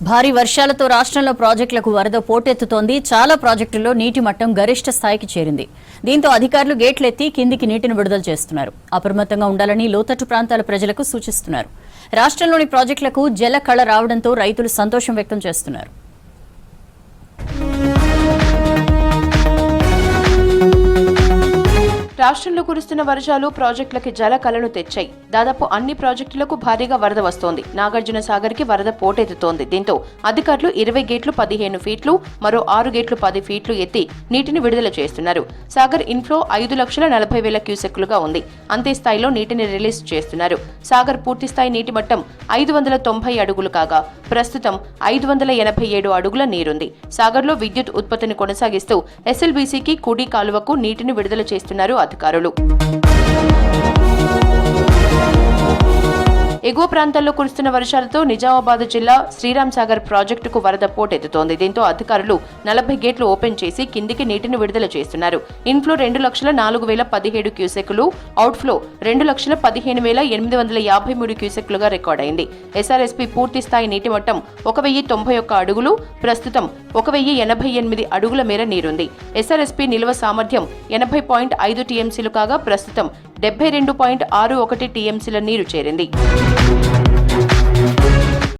భారీ వర్షాలతో రాష్ట్రంలో ప్రాజెక్టులకు వరద పోటెత్తుతోంది. చాలా ప్రాజెక్టుల్లో నీటి మట్టం గరిష్ట స్థాయికి చేరింది. దీంతో అధికారులు గేట్లెత్తి కిందికి నీటిని విడుదల చేస్తున్నారు. అప్రమత్తంగా ఉండాలని లోతట్టు ప్రాంతాల ప్రజలకు సూచిస్తున్నారు. రాష్ట్రంలోని ప్రాజెక్టులకు జల కళ రావడంతో రైతులు సంతోషం వ్యక్తం చేస్తున్నారు. రాష్ట్రంలో కురుస్తున్న వర్షాలు ప్రాజెక్టులకి జల కలను తెచ్చాయి. దాదాపు అన్ని ప్రాజెక్టులకు భారీగా వరద వస్తోంది. నాగార్జున సాగర్ కి వరద పోటెత్తుతోంది. దీంతో అధికారులు 20 గేట్లు 15 ఫీట్లు, మరో 6 గేట్లు 10 ఫీట్లు ఎత్తి నీటిని విడుదల చేస్తున్నారు. సాగర్ ఇన్ఫ్లో 5,40,000 క్యూసెక్కులుగా ఉంది. అంతే స్థాయిలో నీటిని రిలీజ్ చేస్తున్నారు. సాగర్ పూర్తిస్థాయి నీటి మట్టం 590 అడుగులు కాగా ప్రస్తుతం 587 అడుగుల నీరుంది. సాగర్లో విద్యుత్ ఉత్పత్తిని కొనసాగిస్తూ ఎస్ఎల్బీసీకి కుడి కాలువకు నీటిని విడుదల చేస్తున్నారు అధికారులు. ఎగువ ప్రాంతాల్లో కురుస్తున్న వర్షాలతో నిజామాబాద్ జిల్లా శ్రీరామ్ సాగర్ ప్రాజెక్టుకు వరద పోటెత్తుతోంది. దీంతో అధికారులు 40 గేట్లు ఓపెన్ చేసి కిందికి నీటిని విడుదల చేస్తున్నారు. ఇన్ఫ్లో 2,04,017 క్యూసెక్కులు, అవుట్ఫ్లో 2,15,853 క్యూసెక్కులుగా రికార్డైంది. ఎస్ఆర్ఎస్పీ పూర్తి స్థాయి నీటి మట్టం 1,091 అడుగులు, ప్రస్తుతం 1,088 అడుగుల మేర నీరుంది. ఎస్ఆర్ఎస్పీ నిల్వ సామర్థ్యం 80.5 టీఎంసీలు కాగా ప్రస్తుతం 72.61 టీఎంసీల నీరు చేరింది.